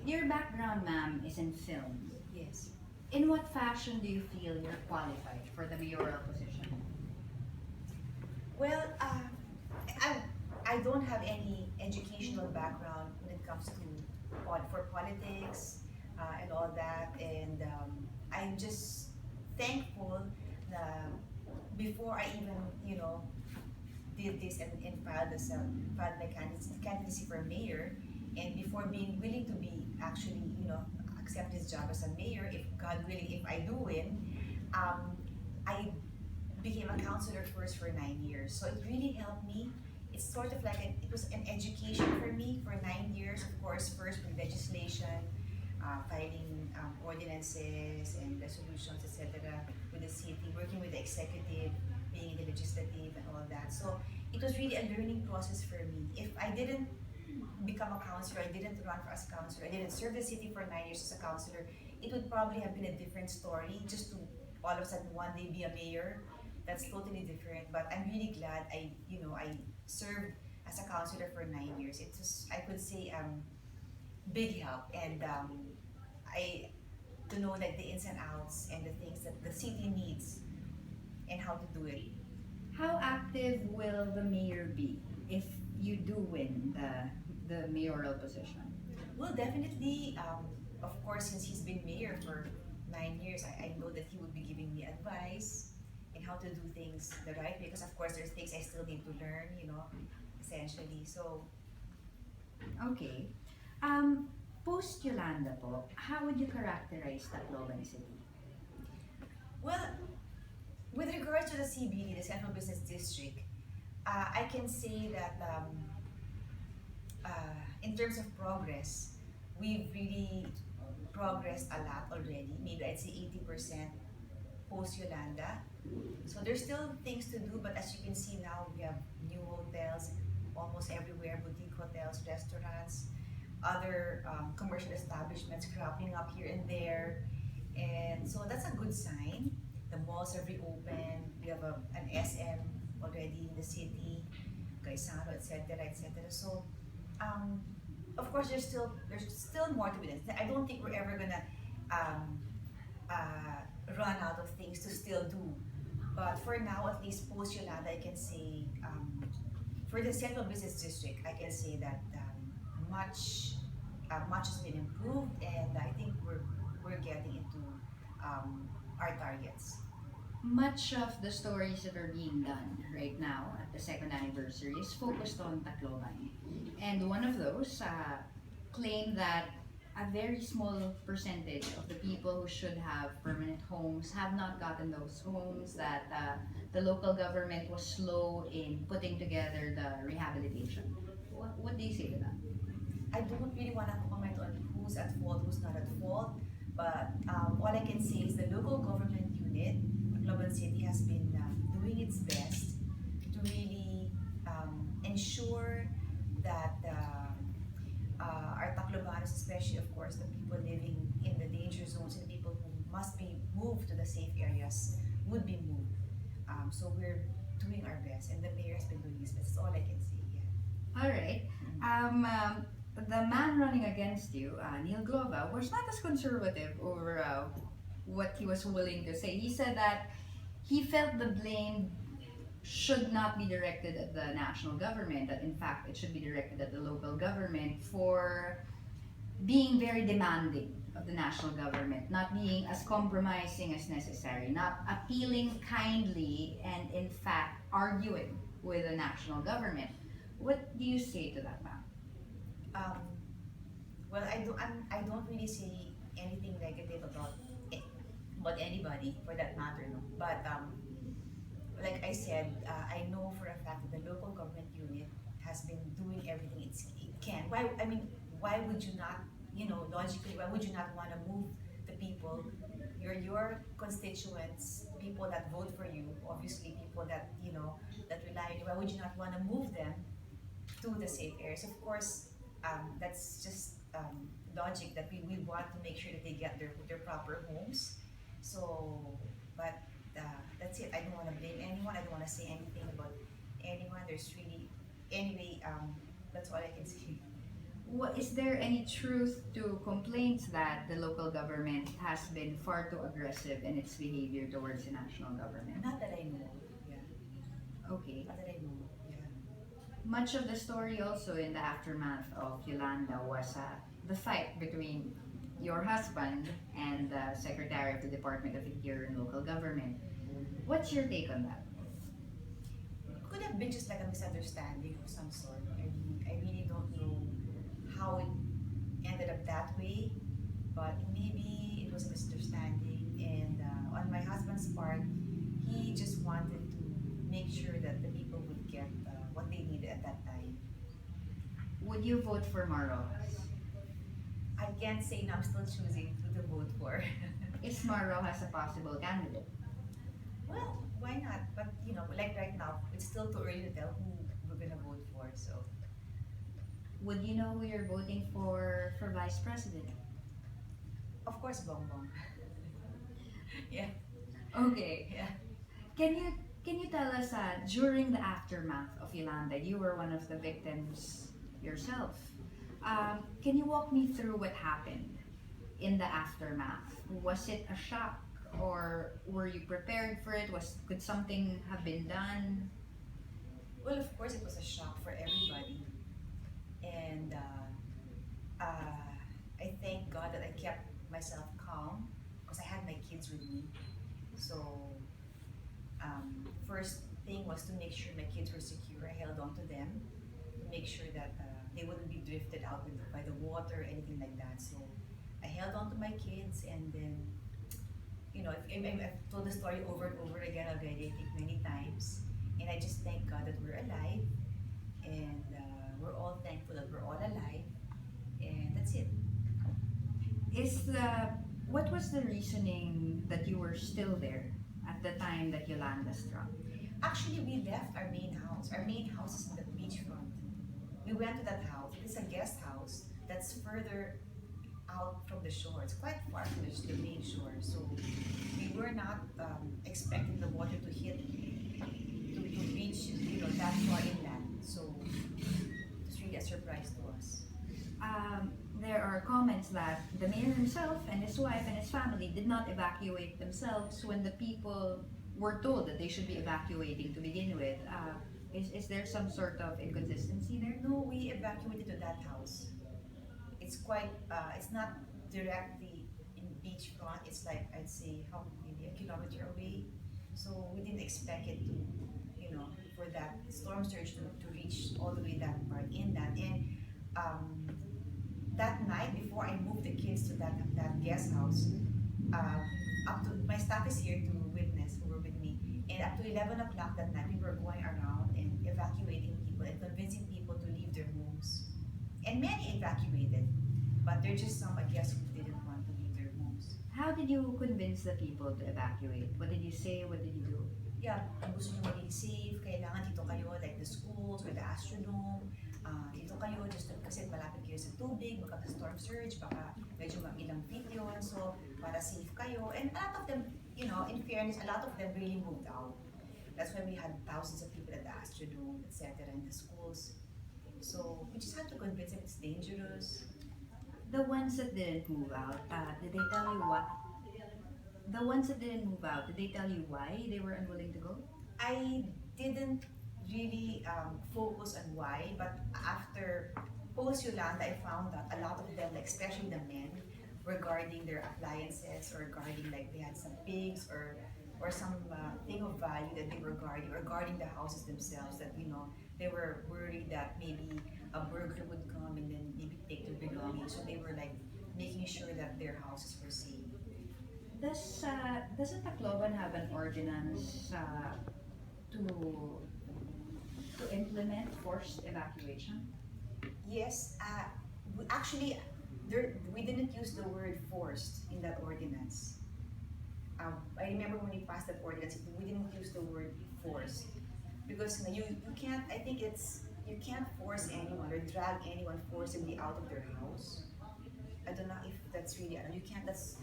Your background, ma'am, is in film. Yes. In what fashion do you feel you're qualified for the mayoral position? Well, I, I don't have any educational background when it comes to for politics and all that, and I'm just thankful that before I even did this and filed my candidacy for mayor, and before being willing to be actually accept this job as a mayor, if God willing, if I do win, um, I became a counselor first for 9 years. So it really helped me. It's sort of like it was an education for me for 9 years. Of course, first with legislation, filing ordinances and resolutions, etc. with the city, working with the executive, being in the legislative and all that. So it was really a learning process for me. If I didn't become a counselor, I didn't run for as a counselor, I didn't serve the city for 9 years as a counselor, it would probably have been a different story just to all of a sudden one day be a mayor. That's totally different. But I'm really glad I served as a counselor for 9 years. It was, I could say, big help, and I to know like the ins and outs and the things that the city needs and how to do it. How active will the mayor be if you do win the mayoral position? Well, definitely, of course, since he's been mayor for 9 years, I know that he would be giving me advice and how to do things the right way. Because of course, there's things I still need to learn, essentially. So, Okay. Post Yolanda po, how would you characterize Tacloban City? well, with regards to the CBD, the Central Business District, I can say that in terms of progress, we've really progressed a lot already. Maybe I'd say 80% post Yolanda. So there's still things to do, but as you can see now, we have new hotels almost everywhere, boutique hotels, restaurants, other commercial establishments cropping up here and there. And so that's a good sign. The malls are reopened. We have an SM already in the city, Gaisano, etc., etc. So, um, of course, there's still more to be done. I don't think we're ever gonna um, run out of things to still do. But for now, at least post Yolanda, I can say for the Central Business District, I can say that much has been improved, and I think we're getting into our targets. Much of the stories that are being done right now at the second anniversary is focused on Tacloban. And one of those claim that a very small percentage of the people who should have permanent homes have not gotten those homes, that the local government was slow in putting together the rehabilitation. What do you say to that? I don't really want to comment on who's at fault, who's not at fault, but all I can say is the local government unit, Tacloban City, has been doing its best to really ensure that our Taclobanos, especially of course the people living in the danger zones and the people who must be moved to the safe areas, would be moved. So we're doing our best, and the mayor has been doing his best. That's all I can say. Yeah. All right. The man running against you, Neil Glova, was not as conservative over what he was willing to say. He said that he felt the blame should not be directed at the national government, that in fact it should be directed at the local government for being very demanding of the national government, not being as compromising as necessary, not appealing kindly, and in fact arguing with the national government. What do you say to that, ma'am? Um, well, I don't really say anything negative about anybody for that matter, no. But like I said, I know for a fact that the local government unit has been doing everything it can. Why? I mean, why would you not? Logically, why would you not want to move the people, your constituents, people that vote for you, obviously people that that rely on you? Why would you not want to move them to the safe areas? Of course, that's just logic that we want to make sure that they get their proper homes. So, but that's it. I don't want to blame anyone. I don't want to say anything about anyone. There's really, anyway, that's all I can say. Is there any truth to complaints that the local government has been far too aggressive in its behavior towards the national government? Not that I know. Yeah. Okay. Not that I know. Yeah. Much of the story also in the aftermath of Yolanda was the fight between your husband and the Secretary of the Department of Interior and Local Government. What's your take on that? Could have been just like a misunderstanding of some sort. I really don't know how it ended up that way, but maybe it was a misunderstanding. And on my husband's part, he just wanted to make sure that the people would get what they needed at that time. Would you vote for Maro? I can't say now, I'm still choosing who to vote for. Is Maro as a possible candidate? Well, why not? But like right now, it's still too early to tell who we're gonna vote for. So, Would you know who you're voting for vice president? of course, Bongbong. Yeah, Okay. yeah. Can you tell us during the aftermath of Yolanda, you were one of the victims yourself. Can you walk me through what happened in the aftermath? Was it a shock, or were you prepared for it? Could something have been done? Well, of course, it was a shock for everybody, and I thank God that I kept myself calm because I had my kids with me. So, first thing was to make sure my kids were secure. I held on to them to make sure that they wouldn't be drifted out by the water or anything like that. So, I held on to my kids, and then I've told the story over and over again already, I think many times. And I just thank God that we're alive, and we're all thankful that we're all alive, and that's it. Is the What was the reasoning that you were still there at the time that Yolanda struck? Actually, we left our main house. Our main house is in the beachfront. We went to that house. It's a guest house that's further out from the shore. It's quite far from the main shore. So we were not expecting the water to hit to reach that far inland. So it's really a surprise to us. There are comments that the mayor himself and his wife and his family did not evacuate themselves when the people were told that they should be evacuating to begin with. Is there some sort of inconsistency there? No, we evacuated to that house. It's quite. It's not directly in beachfront. It's like I'd say how maybe a kilometer away. So we didn't expect it to, for that storm surge to reach all the way that part inland. And um, that night before I moved the kids to that guest house, uh, up to my staff is here to witness who were with me. And up to 11 o'clock that night, we were going around and evacuating people and convincing people to leave their homes. And many evacuated, but there are just some, I guess, who didn't want to leave their homes. How did you convince the people to evacuate? What did you say? What did you do? Yeah, kung gusto nyo maging safe, kailangan dito kayo, like the schools or the Astrodome. Dito kayo, just kasi malapit kayo sa tubig, magka-storm surge, baka medyo ilang feet yun. So, para safe kayo. And a lot of them, in fairness, a lot of them really moved out. That's why we had thousands of people at the Astrodome, etc., in the schools. So, we just had to convince them it's dangerous. The ones that didn't move out, did they tell you what? The ones that didn't move out, did they tell you why they were unwilling to go? I didn't really focus on why, but after post Yolanda, I found that a lot of them, like especially the men, regarding their appliances or regarding like they had some pigs or some thing of value that they were guarding the houses themselves, that they were worried that maybe a burglar would come and then maybe take their belongings. So they were like making sure that their houses were safe. Doesn't Tacloban have an ordinance to implement forced evacuation? Yes, actually, we didn't use the word forced in that ordinance. I remember when we passed that ordinance, we didn't use the word forced because you can't. I think you can't force anyone or drag anyone forcibly out of their house. I don't know if that's really. You can't. That's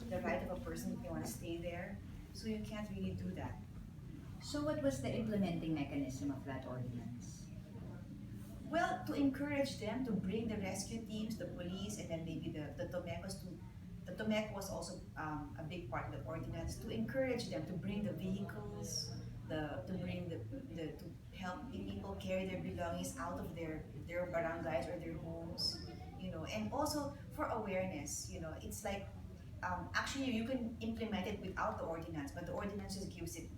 the right of a person if they want to stay there. So you can't really do that. So what was the implementing mechanism of that ordinance? Well, to encourage them to bring the rescue teams, the police, and then maybe the Tomecos to the Tomeco was also a big part of the ordinance to encourage them to bring the vehicles, to bring the to help the people carry their belongings out of their barangays or their homes, and also for awareness. It's like actually you can implement it without the ordinance, but the ordinance just gives it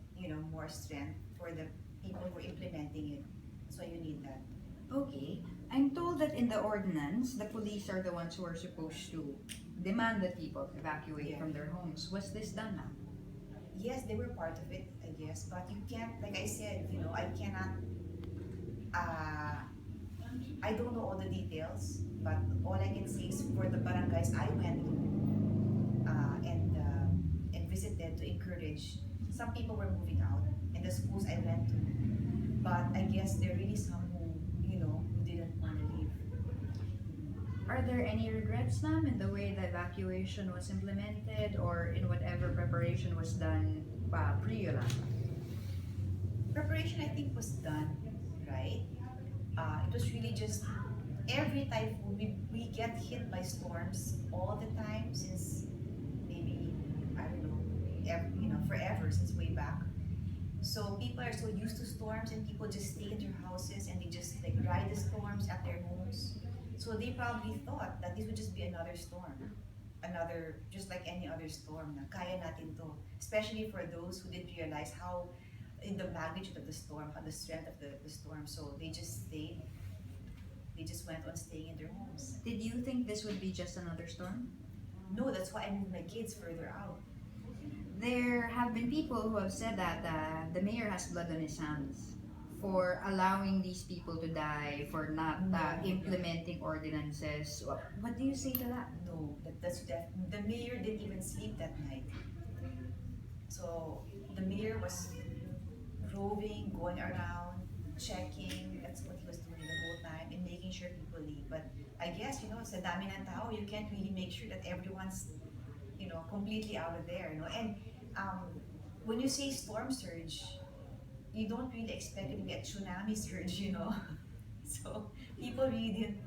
more strength for the people who are implementing it. So you need that. Okay, I'm told that in the ordinance, the police are the ones who are supposed to demand that people evacuate Yeah. from their homes. Was this done now? Yes, they were part of it, I guess, but you can't, like I said, I cannot, uh, I don't know all the details, but all I can say is for the barangays I went to and visited to encourage, some people were moving out, and the schools I went to, but I guess there are really some who didn't want to leave. Are there any regrets, ma'am, in the way the evacuation was implemented or in whatever preparation was done pre-Yolanda? Preparation, I think, was done right. It was really just every typhoon, we get hit by storms all the time since maybe, I don't know, forever, since way back. So people are so used to storms and people just stay in their houses and they just like ride the storms at their homes. So they probably thought that this would just be another storm. Another, just like any other storm na kaya natin to. Especially for those who didn't realize how, in the magnitude of the storm, how the strength of the storm. So they just stayed, they just went on staying in their homes. Did you think this would be just another storm? No, that's why I moved my kids further out. There have been people who have said that the mayor has blood on his hands for allowing these people to die, for not implementing ordinances. What do you say to that? No, the mayor didn't even sleep that night. So the mayor was roving, going around, checking. That's what he was doing the whole time and making sure people leave. But I guess, sa dami ng tao, you can't really make sure that everyone's, completely out of there, And when you say storm surge, you don't really expect it to be a tsunami surge. So people really didn't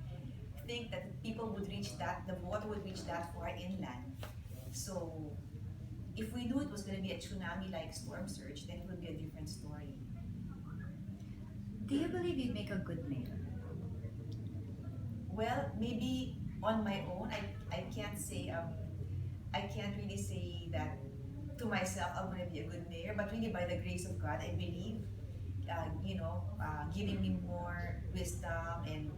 think that people would reach that, the water would reach that far inland. So if we knew it was going to be a tsunami-like storm surge, then it would be a different story. Do you believe you'd make a good mayor? Well, maybe on my own, I can't say, I can't really say that to myself, I'm going to be a good mayor, but really by the grace of God, I believe, giving me more wisdom and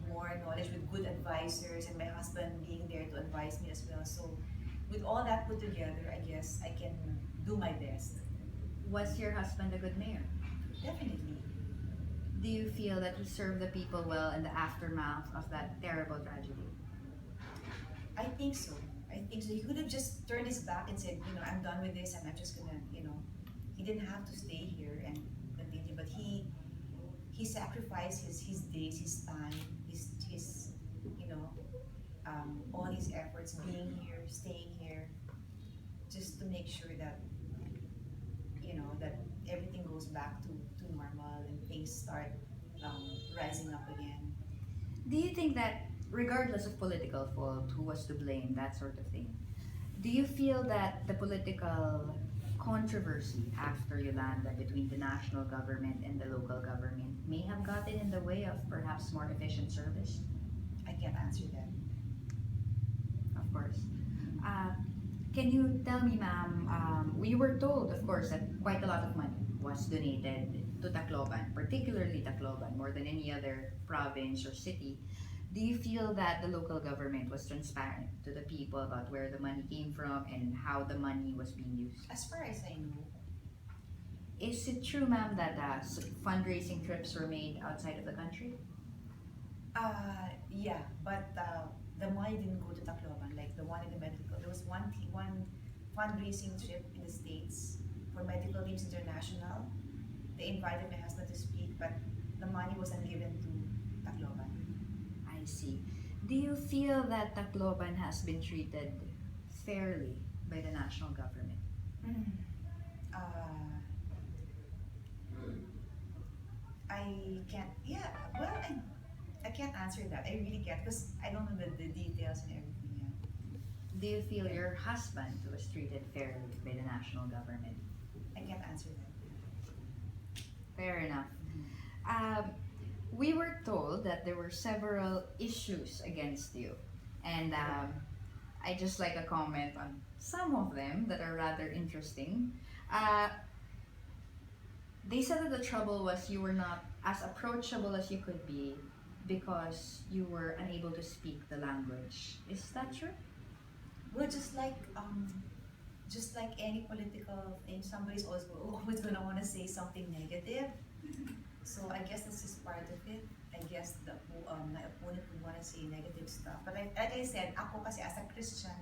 more knowledge with good advisors, and my husband being there to advise me as well. So, with all that put together, I guess I can do my best. Was your husband a good mayor? Definitely. Do you feel that he served the people well in the aftermath of that terrible tragedy? I think so. I think so. He could have just turned his back and said, I'm done with this and I'm just gonna, he didn't have to stay here and continue, but he sacrificed his days, his time, his all his efforts being here, staying here, just to make sure that, that everything goes back to normal and things start rising up again. Do you think that, regardless of political fault, who was to blame, that sort of thing, do you feel that the political controversy after Yolanda between the national government and the local government may have gotten in the way of perhaps more efficient service? I can't answer that. Of course. Uh, can you tell me, ma'am, we were told, of course, that quite a lot of money was donated to Tacloban, particularly Tacloban, more than any other province or city. Do you feel that the local government was transparent to the people about where the money came from and how the money was being used? As far as I know, Is it true, ma'am, that fundraising trips were made outside of the country? yeah, but the money didn't go to Tacloban, like the one in the medical. There was one fundraising trip in the States for Medical Teams International. They invited my husband to speak, but the money wasn't given to Tacloban. I see. Do you feel that Tacloban has been treated fairly by the national government? Uh, I can't. Yeah. Well, I can't answer that. I really can't because I don't know the details and everything. Yeah. Do you feel your husband was treated fairly by the national government? I can't answer that. Fair enough. Mhm. Um, we were told that there were several issues against you, and I just like a comment on some of them that are rather interesting. Uh, they said that the trouble was you were not as approachable as you could be because you were unable to speak the language. Is that true? Well, just like any political thing, somebody's always gonna want to say something negative. So I guess this is part of it. I guess my opponent would want to say negative stuff. But like I said, ako kasi as a Christian,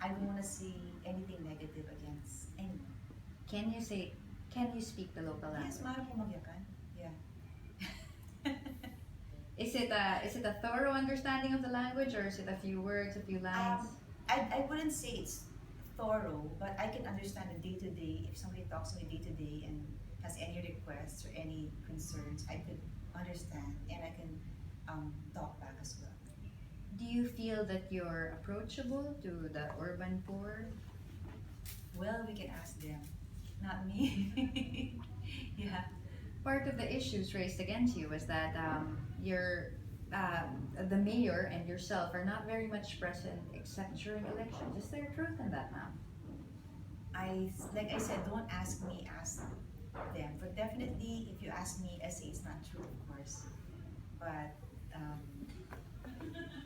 I don't want to say anything negative against anyone. Can you say? Can you speak the local Yes, language? maaari po magyakan. Yeah. Is it a thorough understanding of the language, or is it a few words, a few lines? I wouldn't say it's thorough, but I can understand the day to day. If somebody talks to me day to day and has any requests or any concerns, I could understand and I can talk back as well. Do you feel that you're approachable to the urban poor? Well, we can ask them, not me. Yeah. Part of the issues raised against you was that the mayor and yourself are not very much present except during elections. Is there truth in that, ma'am? Like I said, don't ask me, ask them. But definitely, if you ask me, I say it's not true, of course. But um,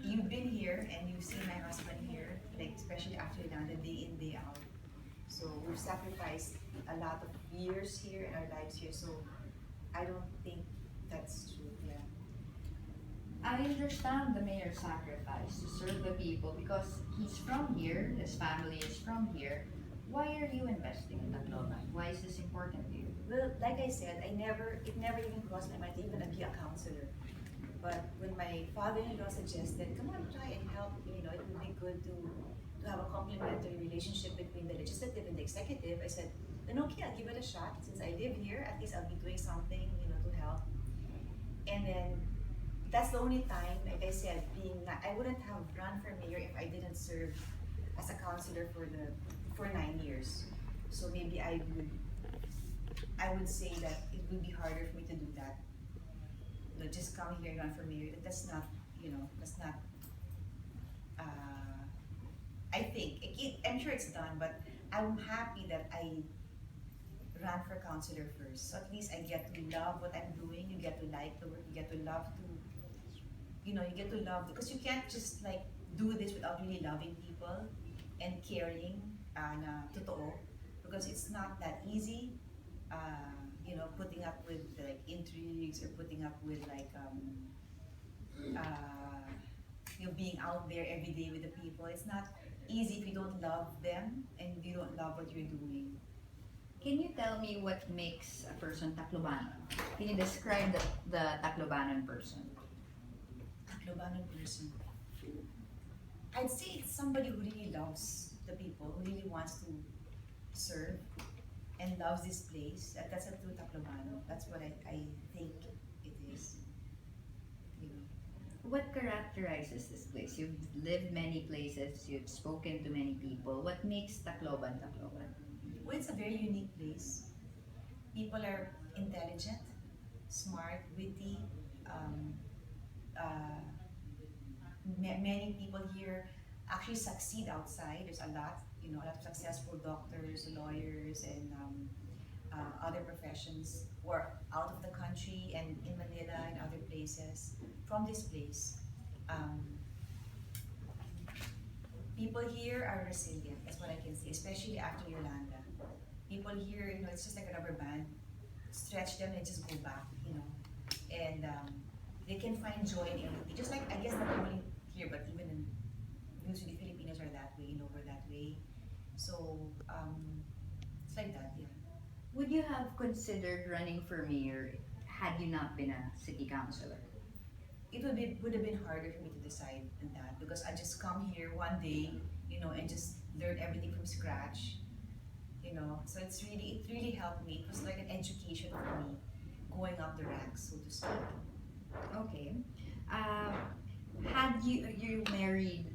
you've been here and you've seen my husband here, like especially after Yolanda, day in, day out. So we've sacrificed a lot of years here in our lives here. So I don't think that's true. Yeah. I understand the mayor's sacrifice to serve the people because he's from here, his family is from here. Why are you investing in Tacloban? Why is this important to you? Well, like I said, it never even crossed my mind to even be a counselor. But when my father-in-law suggested, come on, try and help, it would be good to have a complementary relationship between the legislative and the executive, I said, then okay, I'll give it a shot. Since I live here, at least I'll be doing something, to help. And then that's the only time, like I said, I wouldn't have run for mayor if I didn't serve as a counselor for 9 years. So maybe I would say that it would be harder for me to do that. Just come here and run for mayor. That's not, that's not. I think I'm sure it's done, but I'm happy that I ran for counselor first. So at least I get to love what I'm doing. You get to like the work. You get to love you get to love because you can't just like do this without really loving people and caring and totoo because it's not that easy. Putting up with like intrigues or putting up with like being out there every day with the people. It's not easy if you don't love them and you don't love what you're doing. Can you tell me what makes a person Taclobanon? Can you describe the Taclobanon person? Taclobanon person. I'd say it's somebody who really loves the people, who really wants to serve and loves this place. That's a true Taclobano. That's what I think it is. What characterizes this place? You've lived many places, you've spoken to many people. What makes Tacloban Tacloban? Well, it's a very unique place. People are intelligent, smart, witty. Um, Many people here actually succeed outside. There's a lot of successful doctors, lawyers, and other professions who are out of the country and in Manila and other places from this place. Um, People here are resilient. That's what I can say, especially after Yolanda. People here, it's just like a rubber band. Stretch them and just go back, and they can find joy in anything. Just like I guess not only here, but even in usually Filipinos are that way, we're that way. So it's like that, yeah. Would you have considered running for mayor had you not been a city councilor? It would have been harder for me to decide than that because I just come here one day, and just learn everything from scratch, So it really helped me. It was like an education for me, going up the ranks, so to speak. Okay. Um, had you married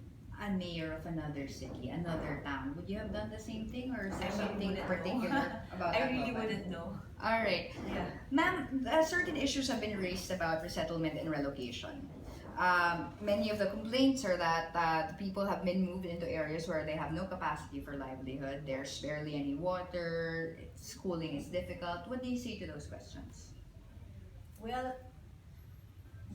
a mayor of another city, another town, would you have done the same thing, or is I there really something wouldn't know. particular about I really Tacloban? wouldn't know. All right, Yeah. ma'am. Certain issues have been raised about resettlement and relocation. Many of the complaints are that the people have been moved into areas where they have no capacity for livelihood. There's barely any water. Schooling is difficult. What do you say to those questions? Well,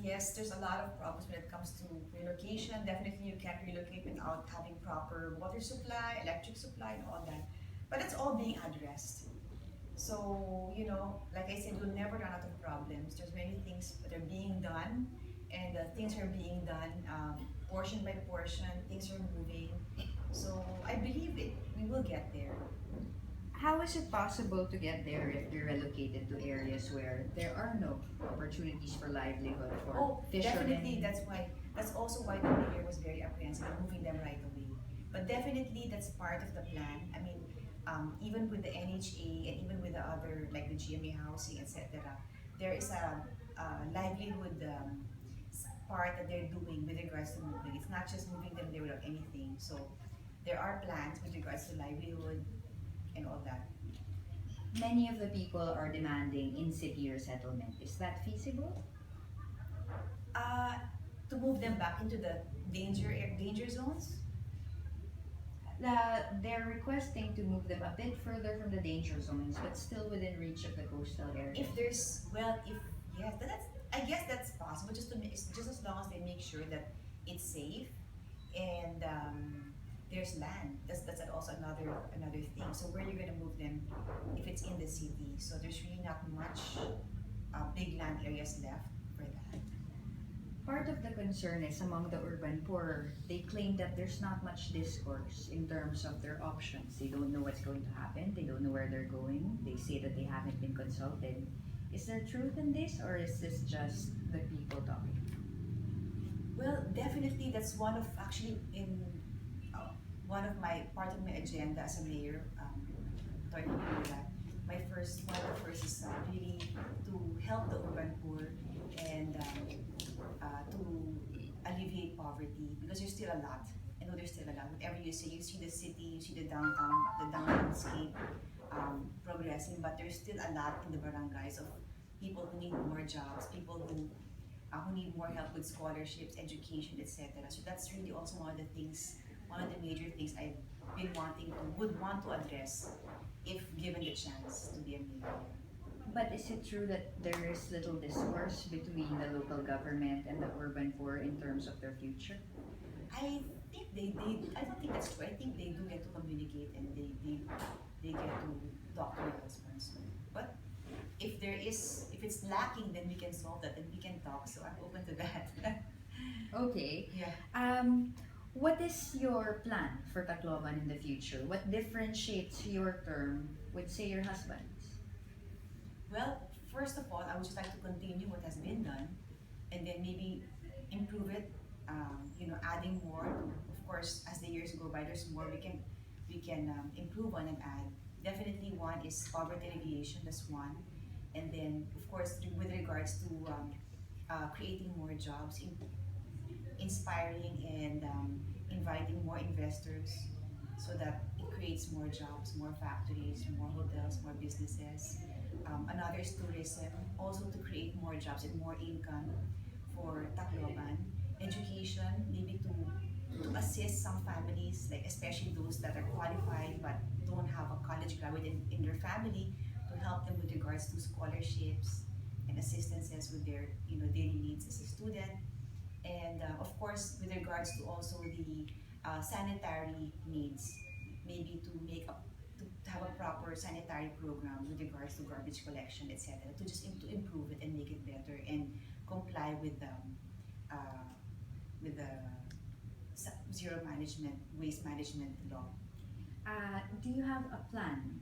yes, there's a lot of problems when it comes to relocation. Definitely, you can't relocate without having proper water supply, electric supply, and all that. But it's all being addressed. So, like I said, you'll never run out of problems. There's many things that are being done, and things are being done portion by portion. Things are moving. So, I believe it. We will get there. How is it possible to get there if you're relocated to areas where there are no opportunities for livelihood for Oh, definitely. fishermen? That's also why the mayor was very apprehensive in moving them right away. But definitely, that's part of the plan. I mean, even with the NHA and even with the other like the GMA housing, etc., there is a livelihood part that they're doing with regards to moving. It's not just moving them there without anything. So there are plans with regards to livelihood and all that. Many of the people are demanding in-city resettlement. Is that feasible? Uh, to move them back into the danger zones. They're requesting to move them a bit further from the danger zones, but still within reach of the coastal areas. If there's well, if yes, that's I guess that's possible. Just as long as they make sure that it's safe and there's land. That's also another thing. So where you're gonna move them if it's in the city? So there's really not much big land areas left for that. Part of the concern is among the urban poor, they claim that there's not much discourse in terms of their options. They don't know what's going to happen, they don't know where they're going, they say that they haven't been consulted. Is there truth in this, or is this just the people talking? Well, definitely that's one of actually in one of my part of my agenda as a mayor. Talking about that. One of the first is really to help the urban poor and to alleviate poverty because there's still a lot. I know there's still a lot. Whatever you see the city, you see the downscape progressing, but there's still a lot in the barangays of people who need more jobs, people who need more help with scholarships, education, etc. So that's really also one of the major things I've been would want to address if given the chance to be a mayor. But is it true that there is little discourse between the local government and the urban poor in terms of their future? I think I don't think that's true. I think they do get to communicate and they get to talk to their husbands. But if it's lacking, then we can solve that and we can talk. So I'm open to that. Okay. Yeah. What is your plan for Tacloban in the future? What differentiates your term with, say, your husband's? Well, first of all, I would just like to continue what has been done, and then maybe improve it. Adding more. Of course, as the years go by, there's more we can improve on and add. Definitely, one is poverty alleviation. That's one, and then of course, with regards to creating more jobs, inspiring and inviting more investors so that it creates more jobs, more factories, more hotels, more businesses. Another is tourism, also to create more jobs and more income for Tacloban. Education, maybe to assist some families, like especially those that are qualified but don't have a college graduate in their family, to help them with regards to scholarships and assistances with their daily needs as a student and of course with regards to also the sanitary needs, maybe to have a proper sanitary program with regards to garbage collection, etc., to to improve it and make it better and comply uh, with the zero management waste management law. Do you have a plan,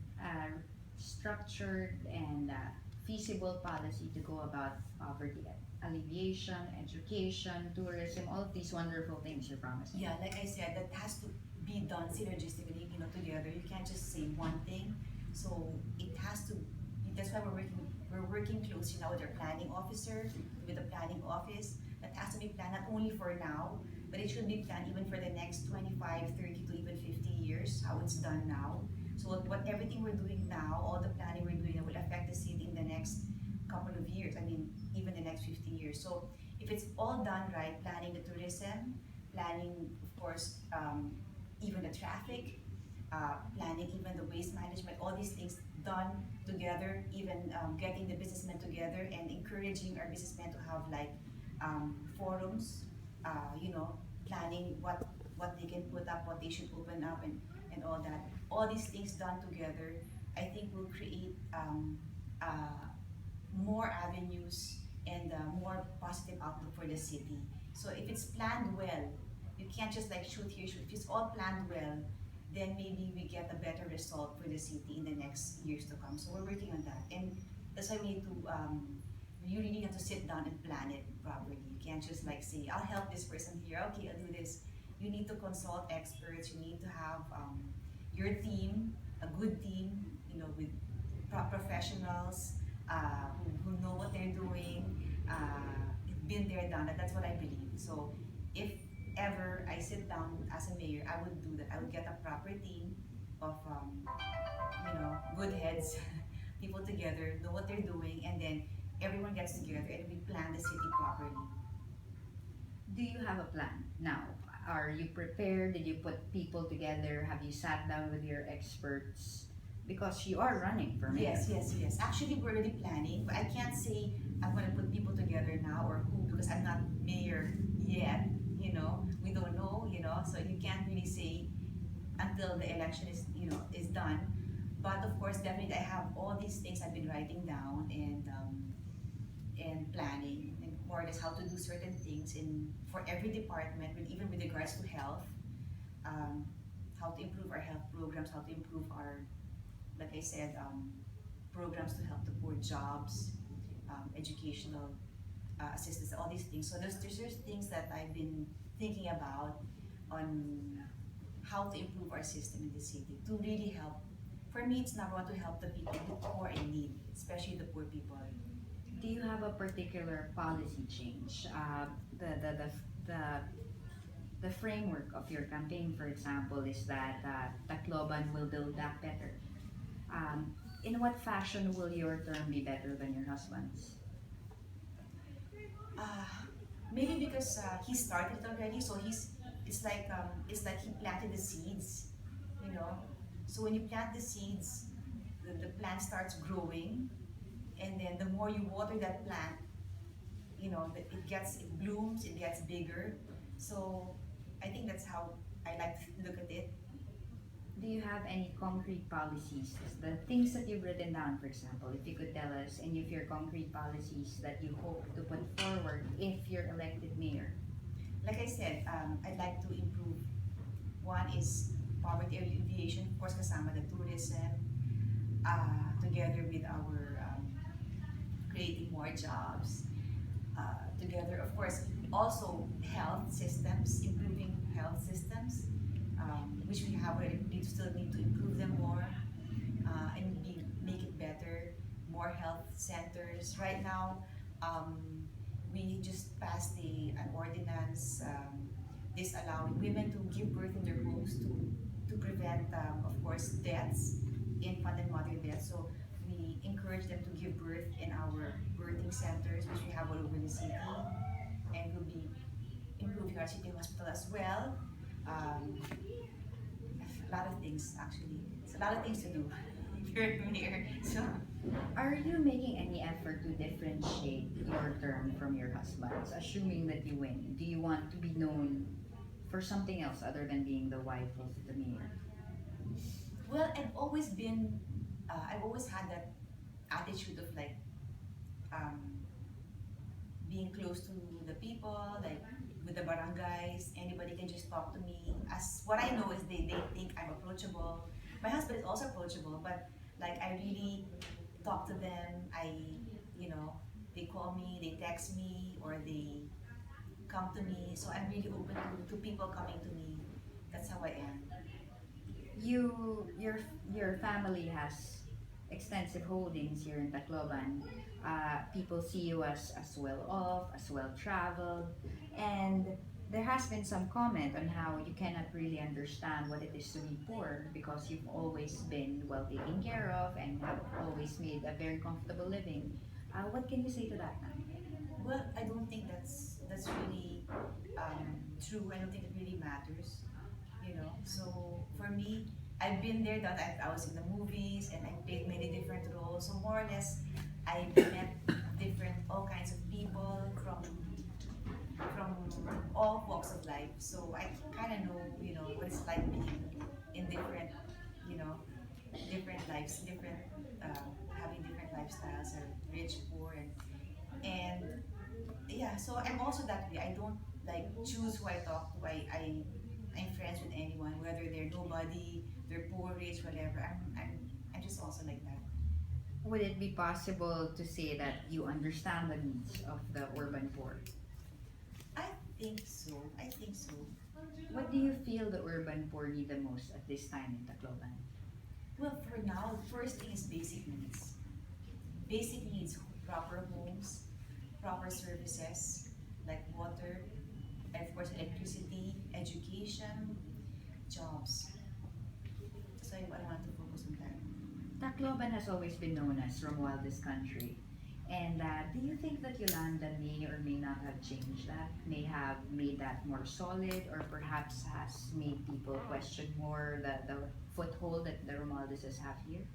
structured and feasible policy to go about poverty alleviation, education, tourism, all of these wonderful things you're promising? Yeah, like I said, that has to be done synergistically, together. You can't just say one thing. So it has to. That's why we're working closely now with our planning officer, with the planning office, that It has to be planned not only for now, but it should be planned even for the next 25, 30 to even 50 years, how it's done now. So what everything we're doing now, all the planning we're doing will affect the city in the next couple of years. I mean, even the next 50 years. So if it's all done right, planning the tourism, planning, of course, even the traffic, planning even the waste management, all these things done together, even getting the businessmen together and encouraging our businessmen to have like forums, you know, planning what they can put up, what they should open up, and all that. All these things done together, I think will create more avenues and more positive outlook for the city. So if it's planned well, you can't just like shoot here, shoot. If it's all planned well, then maybe we get a better result for the city in the next years to come. So we're working on that, and that's why we need to. You really have to sit down and plan it properly. You can't just like say, "I'll help this person here. Okay, I'll do this." You need to consult experts. You need to have your team, a good team, you know, with professionals who know what they're doing, been there, done that. That's what I believe. So if ever I sit down as a mayor, I would do that. I would get a proper team of, you know, good heads, people together, know what they're doing, and then everyone gets together and we plan the city properly. Do you have a plan now? Are you prepared? Did you put people together? Have you sat down with your experts? Because you are running for mayor. Yes. Actually, we're already planning, but I can't say I'm gonna put people together now or who because I'm not mayor yet. You know, we don't know. You know, so you can't really say until the election is is done. But of course, definitely, I have all these things I've been writing down and planning and more or less how to do certain things in for every department, with even with regards to health, um, how to improve our health programs, how to improve our, like I said, programs to help the poor, jobs, educational assistance, all these things. So there's things that I've been thinking about on how to improve our system in the city to really help. For me, it's number one to help the people who are in need, especially the poor people. Do you have a particular policy change? The, the, the, the, the framework of your campaign, for example, is that Tacloban will build back better. In what fashion will your term be better than your husband's? Uh, Maybe because he started it already, so it's like he planted the seeds, you know. So when you plant the seeds, the plant starts growing, and then the more you water that plant, you know, it blooms, it gets bigger. So I think that's how I like to look at it. Do you have any concrete policies? The things that you've written down, for example, if you could tell us any of your concrete policies that you hope to put forward if you're elected mayor. Like I said, I'd like to improve. One is poverty alleviation, of course, kasama the tourism, together with our creating more jobs, together, of course, also health systems, improving health systems, which we have already, we still need to improve them more, and make it better, more health centers. Right now, we just passed an ordinance disallowing women to give birth in their homes to prevent, of course, deaths, infant and mother deaths. So we encourage them to give birth in our birthing centers, which we have all over the city, and we'll be improving our city hospital as well. Um, a lot of things actually. It's a lot of things to do here. So Are you making any effort to differentiate your term from your husband's, assuming that you win? Do you want to be known for something else other than being the wife of the mayor? well, I've always had that attitude of like um, being close to the people, like with the barangays, anybody can just talk to me. As what I know is they think I'm approachable. My husband is also approachable, but like I really talk to them. You know, they call me, they text me, or they come to me. So I'm really open to people coming to me. That's how I am. Your family has extensive holdings here in Tacloban, people see you as well off, as well traveled, and there has been some comment on how you cannot really understand what it is to be poor because you've always been well taken care of and have always made a very comfortable living. What can you say to that now? Well, I don't think that's really true. I don't think it really matters, you know. So for me, I've been there. That I was in the movies and I played many different roles. So more or less, I met different all kinds of people from all walks of life. So I kind of know, you know, what it's like being in different, you know, different lives, different having different lifestyles, or rich, poor, and yeah. So I'm also that way. I don't like choose who I talk to. I'm friends with anyone, whether they're nobody, they're poor, rich, whatever. I'm just also like that. Would it be possible to say that you understand the needs of the urban poor? I think so. I think so. What do you feel the urban poor need the most at this time in Tacloban? Well, for now, the first thing is basic needs. Basic needs: proper homes, proper services like water, and of course electricity, education, jobs. So I want to focus on that. Tacloban has always been known as Romualdez country. And do you think that Yolanda may or may not have changed that? May have made that more solid, or perhaps has made people question more the foothold that the Romualdezes have here?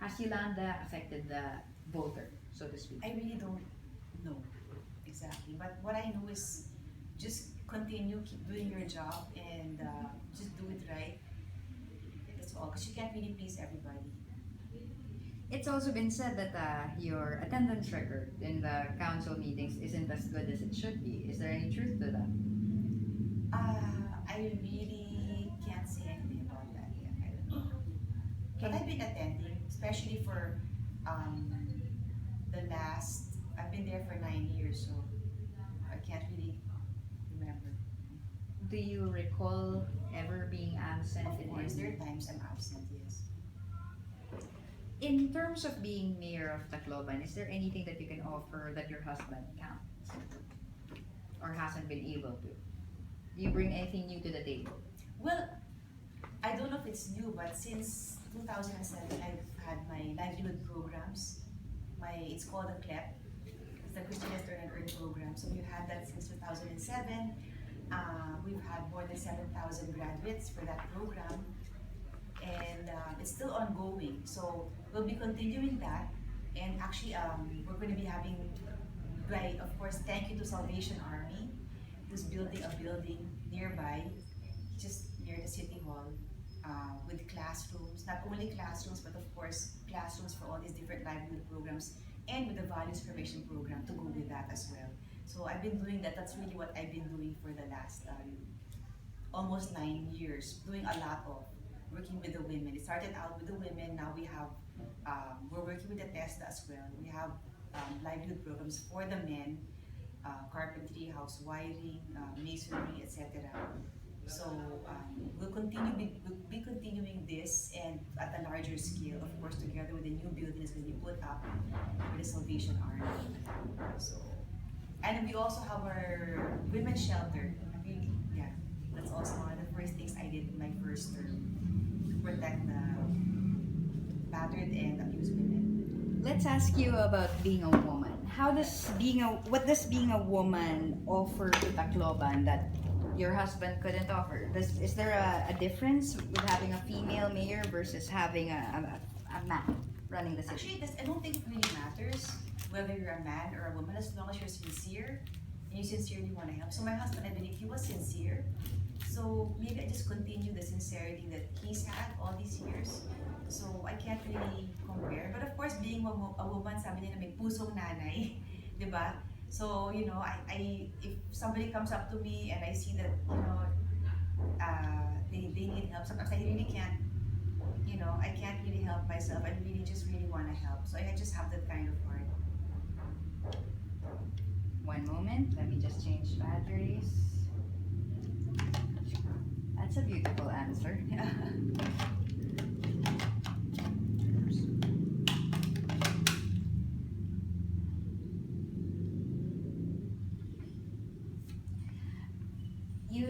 Has Yolanda affected the voter, so to speak? I really don't know exactly, but what I know is just continue, keep doing your job, and just do it right. That's all, because you can't really please everybody. It's also been said that your attendance record in the council meetings isn't as good as it should be. Is there any truth to that? I really can't say anything about that yet. I don't know. But Okay. I've been attending, especially for um, the last. I've been there for 9 years, so I can't really remember. Do you recall ever being absent Of in course, there any? are times I'm absent. Yes. In terms of being mayor of Tacloban, is there anything that you can offer that your husband can't or hasn't been able to? Do you bring anything new to the table? Well, I don't know if it's new, but since 2007, I've had my livelihood programs. It's called the CLEP. It's the Cristina Earn program. So we've had that since 2007. We've had more than 7,000 graduates for that program, and it's still ongoing. So we'll be continuing that, and actually, we're going to be having, right, of course, thank you to Salvation Army, who's building a building nearby, just near the city hall, with classrooms, not only classrooms, but of course classrooms for all these different livelihood programs, and with the values formation program to go with that as well. So I've been doing that. That's really what I've been doing for the last almost 9 years, doing a lot of working with the women. It started out with the women. Now we have we're working with the TESDA as well. We have livelihood programs for the men, carpentry, house wiring, masonry, etc. So we'll be continuing this, and at a larger scale, of course, together with the new buildings that we put up for the Salvation Army. So, and we also have our women's shelter. Yeah, that's also one of the first things I did in my first term, to protect the battered and abused women. Let's ask you about being a woman. What does being a woman offer to Tacloban that your husband couldn't offer? Is there a difference with having a female mayor versus having a man running the city? Actually, I don't think it really matters whether you're a man or a woman, as long as you're sincere and you sincerely want to help. So my husband, I believe he was sincere. So maybe I just continue the sincerity that he's had all these years. So I can't really compare. But of course, being a woman, sabi nila may pusong nanay, di ba? So, you know, if somebody comes up to me and I see that, you know, they need help, sometimes I really can't, you know, I can't really help myself. I really just really want to help. So I just have that kind of heart. One moment, let me just change batteries. That's a beautiful answer.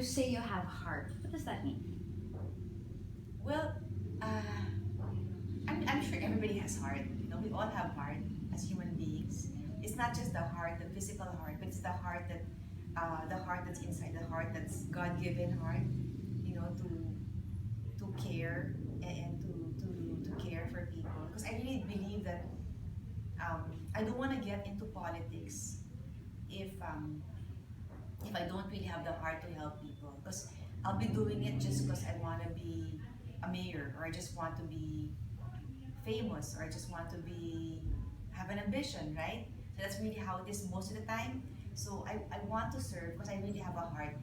you say you have heart, what does that mean? Well, I'm sure everybody has heart. You know, we all have heart as human beings. It's not just the heart, the physical heart, but it's the heart that's inside, the heart that's God-given heart. You know, to care and to care for people. Because I really believe that I don't want to get into politics if if I don't really have the heart to help people. Because I'll be doing it just because I want to be a mayor, or I just want to be famous, or I just want to be have an ambition, right? So that's really how it is most of the time. So I want to serve because I really have a heart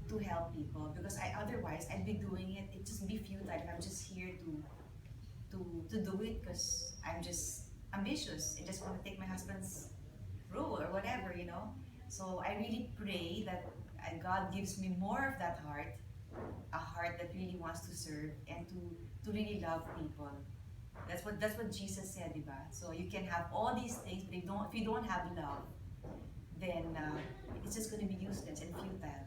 to help people, because I otherwise I'd be doing it, it just be futile if I'm just here to do it because I'm just ambitious. I just want to take my husband's role or whatever, you know. So I really pray that God gives me more of that heart, a heart that really wants to serve and to really love people. That's what Jesus said, diba? So you can have all these things, but if you don't have love, then it's just going to be useless and futile.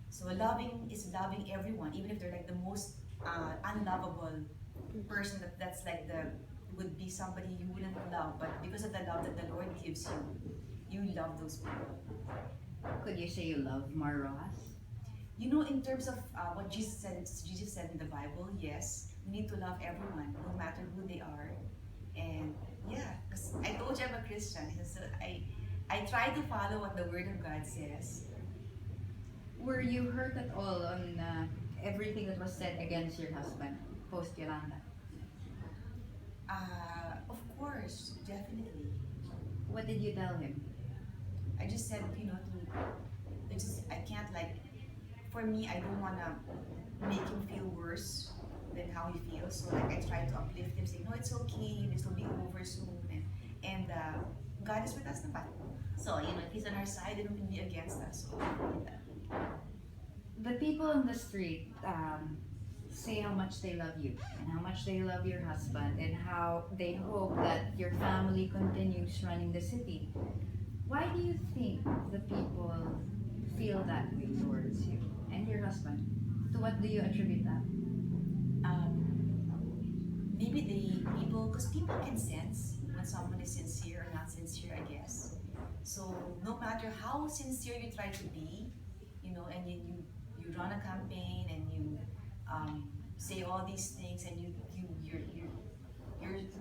So loving is loving everyone, even if they're like the most unlovable person. That's like the would be somebody you wouldn't love, but because of the love that the Lord gives you, you love those people. Could you say you love Ross? You know, in terms of what Jesus said in the Bible, yes, we need to love everyone, no matter who they are. And yeah, because I told you I'm a Christian, so I try to follow what the Word of God says. Were you hurt at all on everything that was said against your husband post Yolanda? Of course, definitely. What did you tell him? I just said, you know, I can't like, for me, I don't want to make him feel worse than how he feels. So like I try to uplift him, say, no, it's okay, this will be over soon. And God is with us naman. So, you know, if he's on our side, then he will be against us. So, The people on the street say how much they love you and how much they love your husband and how they hope that your family continues running the city. Why do you think the people feel that way towards you and your husband? To what do you attribute that? maybe because people can sense when someone is sincere or not sincere, I guess. So no matter how sincere you try to be, you know, and you run a campaign and you say all these things and you're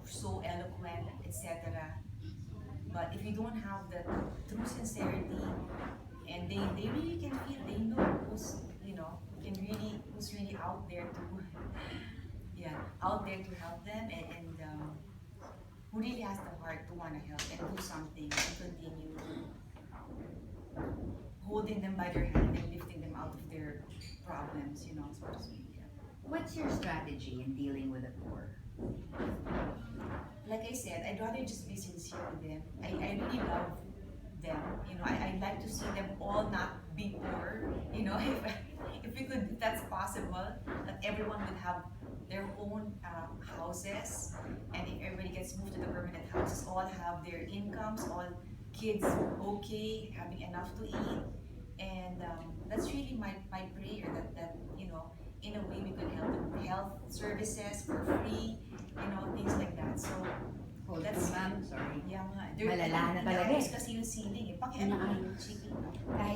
so eloquent, etc. But if you don't have the true sincerity, and they really can feel, they know who's, you know, who's really out there to yeah, out there to help them, and who really has the heart to want to help and do something and continue holding them by their hand and lifting them out of their problems, you know, so to speak. Yeah. What's your strategy in dealing with the poor? Like I said, I'd rather just be sincere to them. I really love them. You know, I like to see them all not be poor. You know, if we could, if that's possible, that everyone would have their own houses, and if everybody gets moved to the permanent houses, all have their incomes, all kids okay, having enough to eat, and that's really my prayer that you know, in a way we could help them with health services for free, you know, things like that. So Hold that's, on, ma'am. Sorry. yeah nga. Malala na talaga Inaayos eh. kasi yung ceiling eh. Pakiano mo yung chicken. Kahit